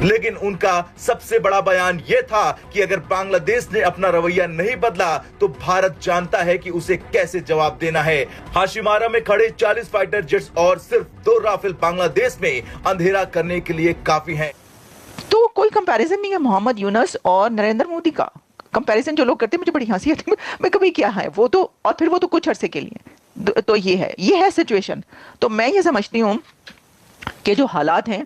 लेकिन उनका सबसे बड़ा बयान यह था कि अगर बांग्लादेश ने अपना रवैया नहीं बदला तो भारत जानता है कि उसे कैसे जवाब देना है। हाशिमारा में खड़े 40 फाइटर जेट्स और सिर्फ 2 राफेल बांग्लादेश में अंधेरा करने के लिए काफी हैं। तो कोई कंपैरिजन नहीं है मोहम्मद यूनुस और नरेंद्र मोदी का। कंपैरिजन जो लोग करते हैं मुझे बड़ी हंसी आती है, मैं कभी क्या है वो तो, और फिर वो तो कुछ अरसे के लिए। तो ये है सिचुएशन। तो मैं ये समझती हूँ कि जो हालात हैं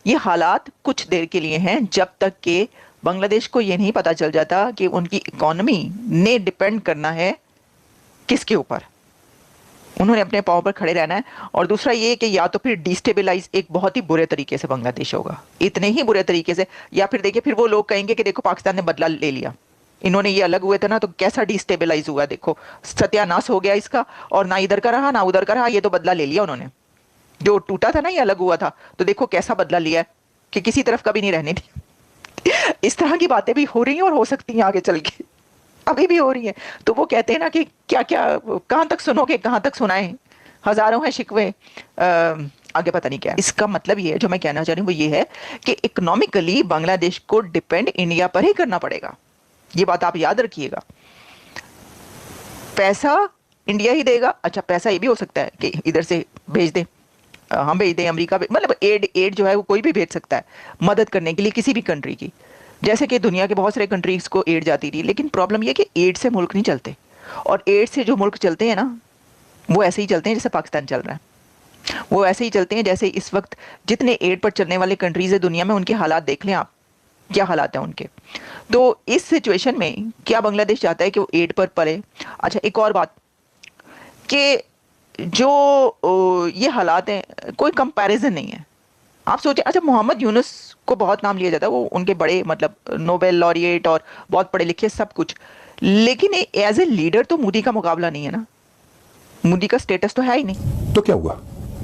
ये हालात कुछ देर के लिए हैं, जब तक कि बांग्लादेश को ये नहीं पता चल जाता कि उनकी इकोनॉमी ने डिपेंड करना है किसके ऊपर। उन्होंने अपने पाँव पर खड़े रहना है। और दूसरा ये कि या तो फिर डिस्टेबलाइज एक बहुत ही बुरे तरीके से बांग्लादेश होगा, इतने ही बुरे तरीके से, या फिर देखिए फिर वो लोग कहेंगे कि देखो पाकिस्तान ने बदला ले लिया, इन्होंने ये अलग हुए थे ना तो कैसा डिस्टेबलाइज हुआ, देखो सत्यानाश हो गया इसका, और ना इधर का रहा ना उधर का रहा, ये तो बदला ले लिया उन्होंने। जो टूटा था ना, ये अलग हुआ था, तो देखो कैसा बदला लिया है कि किसी तरफ कभी नहीं रहने दी। इस तरह की बातें भी हो रही हैं और हो सकती हैं आगे चल के, अभी भी हो रही है। तो वो कहते हैं ना कि क्या क्या कहां तक सुनोगे, कहां तक सुनाएं, हजारों हैं शिकवे, आगे पता नहीं क्या। इसका मतलब ये है, जो मैं कहना चाह रही हूँ वो ये है कि इकोनॉमिकली बांग्लादेश को डिपेंड इंडिया पर ही करना पड़ेगा। ये बात आप याद रखिएगा। पैसा इंडिया ही देगा। अच्छा, पैसा ये भी हो सकता है कि इधर से भेज दें, हम भेज दें, अमेरिका, मतलब एड जो है वो कोई भी भेज सकता है मदद करने के लिए किसी भी कंट्री की, जैसे कि दुनिया के बहुत सारे कंट्रीज को एड जाती थी। लेकिन प्रॉब्लम यह कि एड से मुल्क नहीं चलते, और एड से जो मुल्क चलते हैं ना वो ऐसे ही चलते हैं जैसे पाकिस्तान चल रहा है, वो ऐसे ही चलते हैं जैसे इस वक्त जितने एड पर चलने वाले कंट्रीज है दुनिया में, उनके हालात देख लें आप, क्या हालात हैं उनके। तो इस सिचुएशन में क्या बांग्लादेश चाहता है कि वो एड पर पड़े। अच्छा, एक और बात कि जो ये हालात हैं कोई कंपैरिजन नहीं है। आप सोचें, अच्छा मोहम्मद यूनुस को बहुत नाम लिया जाता है, वो उनके बड़े मतलब नोबेल लॉरिएट और बहुत पढ़े लिखे सब कुछ, लेकिन एज ए लीडर तो मोदी का मुकाबला नहीं है ना, मोदी का स्टेटस तो है ही नहीं। तो क्या हुआ?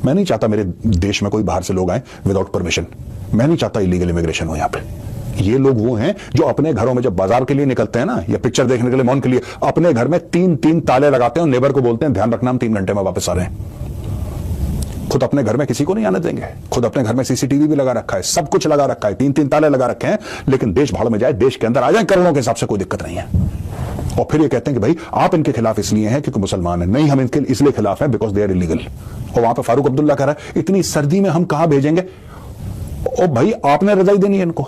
मैं नहीं चाहता मेरे देश में कोई बाहर से लोग आए विदाउट परमिशन। मैं नहीं चाहता इलीगल इमिग्रेशन हो यहाँ पे। ये लोग वो हैं जो अपने घरों में जब बाजार के लिए निकलते हैं ना, या पिक्चर देखने के लिए, मॉल के लिए, अपने घर में 3-3 ताले लगाते हैं और नेबर को बोलते हैं ध्यान रखना हम 3 घंटे में वापस आ रहे हैं। खुद अपने घर में किसी को नहीं आने देंगे। खुद अपने घर में सीसीटीवी भी लगा रखा है, सब कुछ लगा रखा है, 3-3 ताले लगा रखे हैं, लेकिन देश भाड़ में जाए, देश के अंदर आ जाए करोड़ों के हिसाब से, कोई दिक्कत नहीं है। और फिर ये कहते हैं कि भाई आप इनके खिलाफ इसलिए हैं क्योंकि मुसलमान है। नहीं, हम इनके इसलिए खिलाफ हैं बिकॉज दे आर इलीगल। और वहां पर फारूक अब्दुल्ला कह रहा है इतनी सर्दी में हम कहां भेजेंगे। ओ भाई, आपने रजाई देनी है इनको,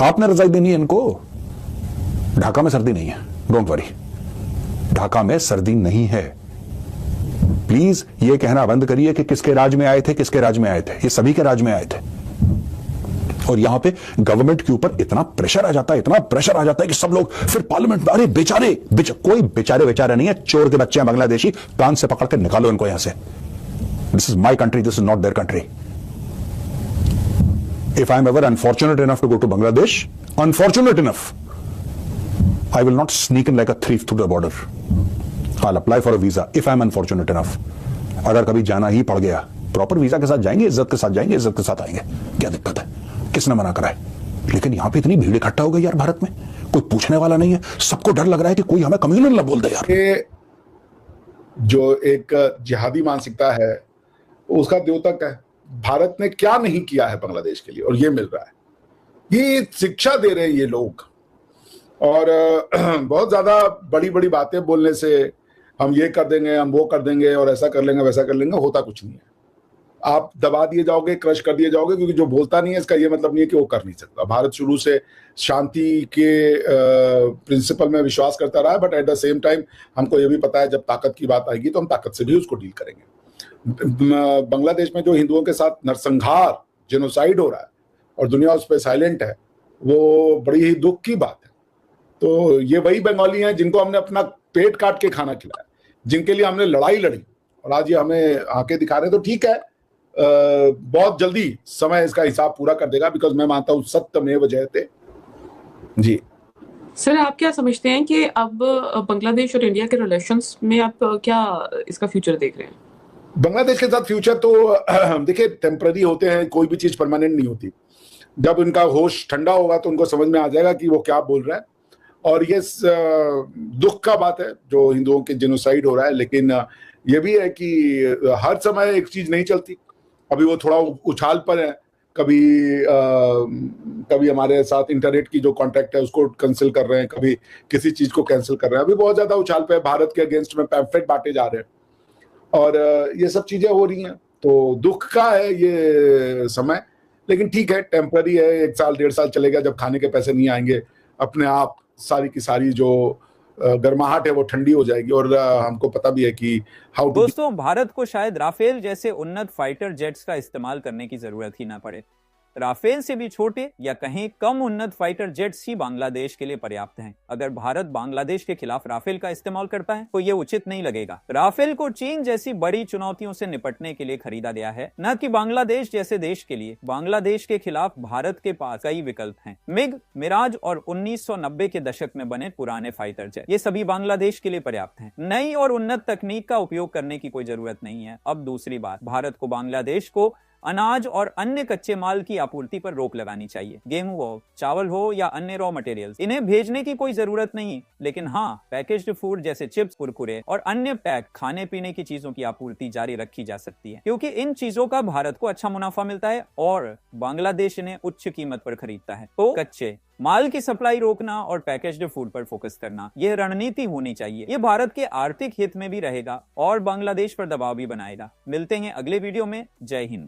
आपने रजाई देनी है इनको। ढाका में सर्दी नहीं है, डोंट वरी, ढाका में सर्दी नहीं है। प्लीज ये कहना बंद करिए कि किसके राज में आए थे, किसके राज में आए थे। ये सभी के राज में आए थे। और यहां पे गवर्नमेंट के ऊपर इतना प्रेशर आ जाता है, इतना प्रेशर आ जाता है कि सब लोग फिर पार्लियामेंट में, अरे बेचारे कोई बेचारे नहीं है, चोर के बच्चे हैं बांग्लादेशी, कान से पकड़ के निकालो इनको यहां से। This is my country, this is not their country. If I am ever unfortunate enough to go to Bangladesh, unfortunate enough, I will not sneak in like a thief through the border. I'll apply for a visa if I am unfortunate enough. अगर कभी जाना ही पड़ गया, proper visa के साथ जाएंगे, इज्जत के साथ जाएंगे, इज्जत के साथ आएंगे। क्या दिक्कत है? किसने मना करा है? लेकिन यहां पे इतनी भीड़ इकट्ठा हो गई यार भारत में, कोई पूछने वाला नहीं है। सबको डर लग रहा है कि कोई हमें कम्युनल ना बोल दे यार। जो एक जिहादी मानसिकता है उसका द्योतक है। भारत ने क्या नहीं किया है बांग्लादेश के लिए, और ये मिल रहा है। ये शिक्षा दे रहे हैं ये लोग। और बहुत ज्यादा बड़ी बड़ी बातें बोलने से हम ये कर देंगे, हम वो कर देंगे, और ऐसा कर लेंगे, वैसा कर लेंगे, होता कुछ नहीं है। आप दबा दिए जाओगे, क्रश कर दिए जाओगे, क्योंकि जो बोलता नहीं है इसका ये मतलब नहीं है कि वो कर नहीं सकता। भारत शुरू से शांति के प्रिंसिपल में विश्वास करता रहा है, but at the same time हमको ये भी पता है जब ताकत की बात आएगी तो हम ताकत से भी उसको डील करेंगे। बांग्लादेश में जो हिंदुओं के साथ नरसंहार, जेनोसाइड हो रहा है और दुनिया उस पर साइलेंट है, वो बड़ी ही दुख की बात है। तो ये वही बंगाली हैं जिनको हमने अपना पेट काट के खाना खिलाया, जिनके लिए हमने लड़ाई लड़ी, और आज ये हमें आंखें दिखा रहे हैं। तो ठीक है, बहुत जल्दी समय इसका हिसाब पूरा कर देगा, बिकॉज मैं मानता हूं सत्यमेव जयते। जी सर, आप क्या समझते हैं कि अब बांग्लादेश और इंडिया के रिलेशंस में आप क्या इसका फ्यूचर देख रहे हैं? बांग्लादेश के साथ फ्यूचर तो देखिए टेम्पररी होते हैं, कोई भी चीज परमानेंट नहीं होती। जब उनका होश ठंडा होगा तो उनको समझ में आ जाएगा कि वो क्या बोल रहा है। और ये दुख का बात है जो हिंदुओं के जेनोसाइड हो रहा है, लेकिन ये भी है कि हर समय एक चीज नहीं चलती। अभी वो थोड़ा उछाल पर है, कभी कभी हमारे साथ इंटरनेट की जो कॉन्ट्रैक्ट है उसको कैंसिल कर रहे हैं, कभी किसी चीज को कैंसिल कर रहे हैं। अभी बहुत ज्यादा उछाल पे भारत के अगेंस्ट में पैम्फलेट बांटे जा रहे हैं और ये सब चीजें हो रही हैं। तो दुख का है ये समय, लेकिन ठीक है, टेम्पररी है। 1 साल 1.5 साल चलेगा, जब खाने के पैसे नहीं आएंगे अपने आप सारी की सारी जो गर्माहट है वो ठंडी हो जाएगी। और हमको पता भी है कि दोस्तों, भारत को शायद राफेल जैसे उन्नत फाइटर जेट्स का इस्तेमाल करने की जरूरत ही ना पड़े। राफेल से भी छोटे या कहीं कम उन्नत फाइटर जेट्स ही बांग्लादेश के लिए पर्याप्त हैं। अगर भारत बांग्लादेश के खिलाफ राफेल का इस्तेमाल करता है तो ये उचित नहीं लगेगा। राफेल को चीन जैसी बड़ी चुनौतियों से निपटने के लिए खरीदा गया है, न कि बांग्लादेश जैसे देश के लिए। बांग्लादेश के खिलाफ भारत के पास कई विकल्प हैं। मिग, मिराज और 1990 के दशक में बने पुराने फाइटर जेट, ये सभी बांग्लादेश के लिए पर्याप्त हैं। नई और उन्नत तकनीक का उपयोग करने की कोई जरूरत नहीं है। अब दूसरी बात, भारत को बांग्लादेश को अनाज और अन्य कच्चे माल की आपूर्ति पर रोक लगानी चाहिए। गेहूं हो, चावल हो या अन्य रॉ मटेरियल्स, इन्हें भेजने की कोई जरूरत नहीं। लेकिन हाँ, पैकेज्ड फूड जैसे चिप्स, कुरकुरे और अन्य पैक खाने पीने की चीजों की आपूर्ति जारी रखी जा सकती है, क्योंकि इन चीजों का भारत को अच्छा मुनाफा मिलता है और बांग्लादेश इन्हें उच्च कीमत पर खरीदता है। तो कच्चे माल की सप्लाई रोकना और पैकेज्ड फूड पर फोकस करना, यह रणनीति होनी चाहिए। यह भारत के आर्थिक हित में भी रहेगा और बांग्लादेश पर दबाव भी बनाएगा। मिलते हैं अगले वीडियो में। जय हिंद।